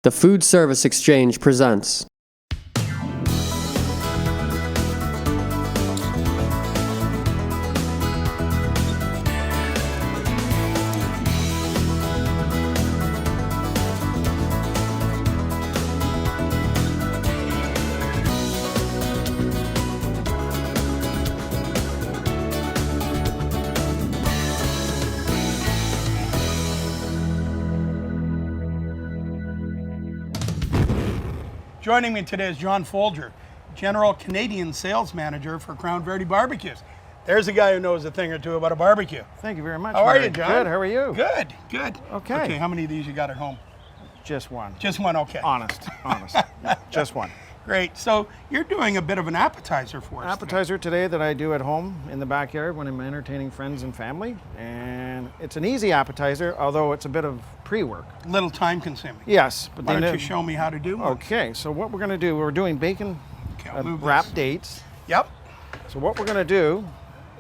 The Food Service Exchange presents. Joining me today is John Foulger, General Canadian Sales Manager for Crown Verity Barbecues. There's a guy who knows a thing or two about a barbecue. Thank you very much. How are you, John? Good, how are you? Good, good. Okay. Okay, how many of these you got at home? Just one. Just one, okay. Honest. Yeah, just one. Great, so you're doing a bit of an appetizer for us. Appetizer today that I do at home in the backyard when I'm entertaining friends and family. And it's an easy appetizer, although it's a bit of pre-work. A little time consuming. Yes. But Why don't you show me how to do one? Okay, so what we're gonna do, we're doing bacon Okay, I'll move wrapped this. dates. Yep. So what we're gonna do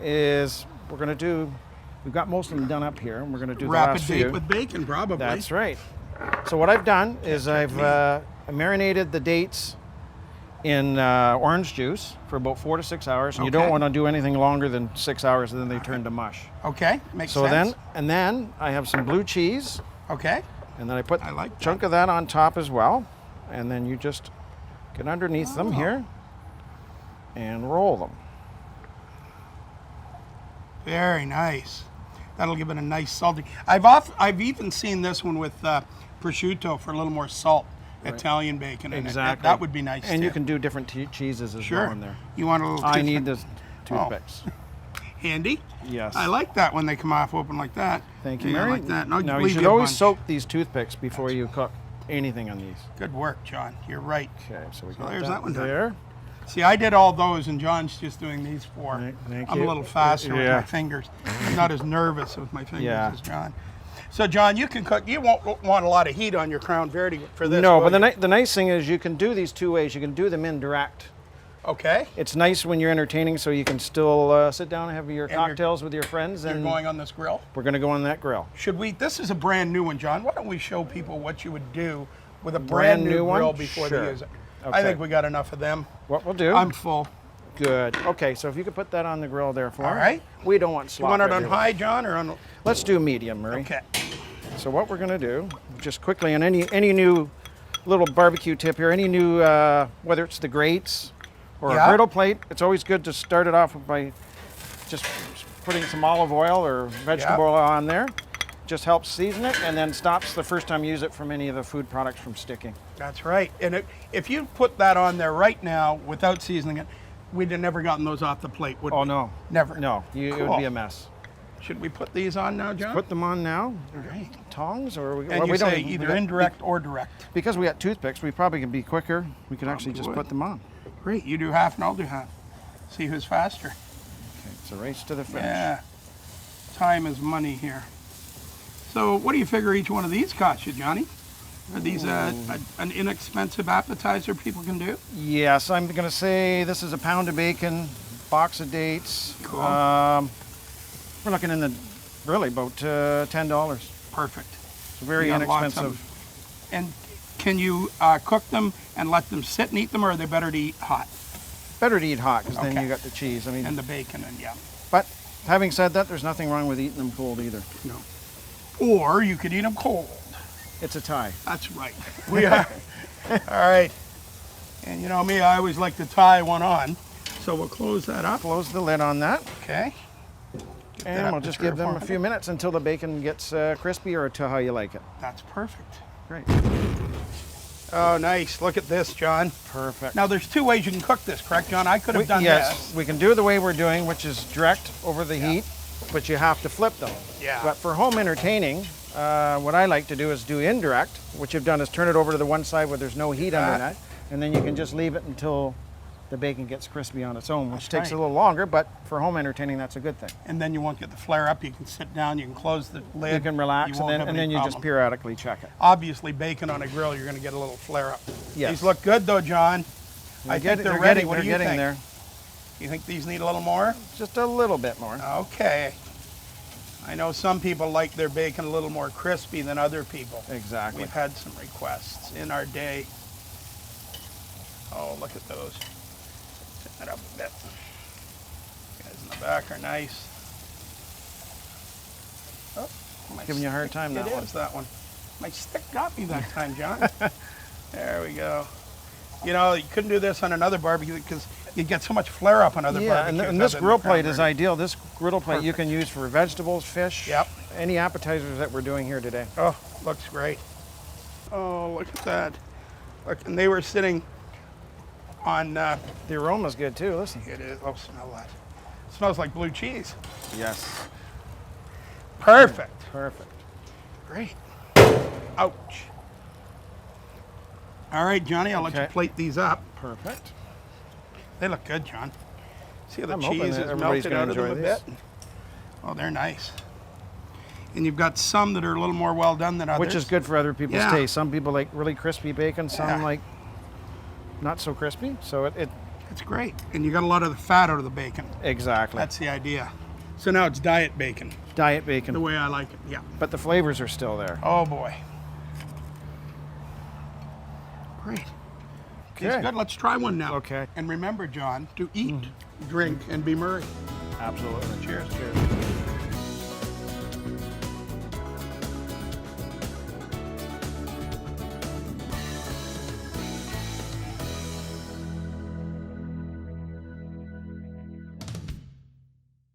is, we've got most of them done up here, and we're gonna do the Rapid last date few. with bacon, probably. That's right. So what I've done is I've marinated the dates in orange juice for about 4 to 6 hours, and you don't Okay. want to do anything longer than 6 hours, and then they turn to mush. Okay, makes So sense. then I have some blue cheese, Okay, and then I put I like a chunk of that on top as well, and then you just get underneath them here and roll them. very nice. That'll give it a nice salty. I've even seen this one with prosciutto for a little more salt. Italian bacon in it. That would be nice And too. you can do different cheeses as Sure. well in there. You want a little I toothpick? need the toothpicks. Handy? Yes. I like that when they come off open like that. Thank you, Yeah, Mary. I like that. Now, Now you leave should me a always bunch. soak these toothpicks before you cook anything on these. Good work, John. You're right. Okay, so we So got there's that one done. there. See, I did all those, and John's just doing these four. Thank I'm you. a little faster with Yeah. my fingers. I'm not as nervous with my fingers Yeah. as John. So, John, you can cook. You won't want a lot of heat on your Crown Verity for this. No, will but you? the nice thing is you can do these two ways. You can do them indirect. Okay. It's nice when you're entertaining, so you can still sit down and have your you're- cocktails with your friends, You're and going on this grill. we're going to go on that grill. Should we? This is a brand new one, John. Why don't we show people what you would do with a brand new one? grill before Sure. they use it? I Okay. think we got enough of them. What we'll do? I'm full. Good. Okay, so if you could put that on the grill there for All us. right. We don't want You slop want it on everywhere. high, John, or on? Let's do medium, Murray. Okay. So what we're going to do, just quickly, on any new little barbecue tip here, any new, whether it's the grates or Yeah. a griddle plate, it's always good to start it off by just putting some olive oil or vegetable oil on there. Just helps season it, and then stops the first time you use it from any of the food products from sticking. That's right. And if you put that on there right now without seasoning it, we'd have never gotten those off the plate, would we? Oh, no. Never. No, it would Cool. be a mess. Should we put these on now, John? Put them on now. All right. Tongs, or And well, you we don't say even- we either got- indirect or direct. Because we got toothpicks, we probably can be quicker. We could actually just would. put them on. Great. You do half and I'll do half. See who's faster. Okay, it's a race to the finish. Yeah. Time is money here. So what do you figure each one of these cost you, Johnny? Are these an inexpensive appetizer people can do? Yes, I'm going to say this is a pound of bacon, box of dates. Cool. We're looking in the really about $10. Perfect. It's very You got lots inexpensive. of- And can you cook them and let them sit and eat them, or are they better to eat hot? Better to eat hot because then Okay. you got the cheese. I mean, And the bacon and yeah. but having said that, there's nothing wrong with eating them cold either. No. Or you could eat them cold. It's a tie. That's right. We are. All right. And you know me, I always like to tie one on. So we'll close that up. Close the lid on that, Okay. Get that and up we'll to just 3 or give them 4 a few minutes until the bacon gets crispy or to how you like it. That's perfect. Great. Oh, nice. Look at this, John. Perfect. Now, there's 2 ways you can cook this, correct, John? I could have done yes, this. we can do it the way we're doing, which is direct over the heat, but you have to flip them. Yeah. But for home entertaining, what I like to do is do indirect. What you've done is turn it over to the one side where there's no heat under that, and then you can just leave it until the bacon gets crispy on its own, which That's takes right. a little longer, but for home entertaining, that's a good thing. And then you won't get the flare up. You can sit down, you can close the lid. You can relax, won't and have then any you just problem. periodically check it. Obviously, bacon on a grill, you're going to get a little flare up. Yes. These look good, though, John. I think they're ready. What do you getting think? there. You think these need a little more? Just a little bit more. Okay. I know some people like their bacon a little more crispy than other people. Exactly. We've had some requests in our day. Oh, look at those. Set that up a bit. Guys in the back are nice. Oh, my Giving you a hard stick- time, that It one. is, that one. My stick got me that time, John. There we go. You know, you couldn't do this on another barbecue because you get so much flare up on other Yeah, barbecues. and this other than grill Crown plate is Verity. ideal. This griddle plate you can use for vegetables, fish, Yep. any appetizers that we're doing here today. Oh, looks great. Oh, look at that. Look, and they were sitting on, The aroma's good too, listen. it is, oh, smell that. Smells like blue cheese. Yes. Perfect. Perfect. Great. Ouch. All right, Johnny, I'll let you Okay. plate these up. Perfect. They look good, John. See how the I'm hoping cheese that is everybody's melted gonna out of them a enjoy bit? these. Oh, they're nice. And you've got some that are a little more well done than others. Which is good for other people's Yeah. taste. Some people like really crispy bacon, some Yeah. like not so crispy. So it It's great. And you got a lot of the fat out of the bacon. exactly. That's the idea. So now it's diet bacon, diet the bacon, way I like it. Yeah. but the flavors are still there. Oh, boy. Great. It's Okay. good. Let's try one now. Okay. And remember, John, to eat, drink, and be merry. Absolutely. Cheers. Cheers.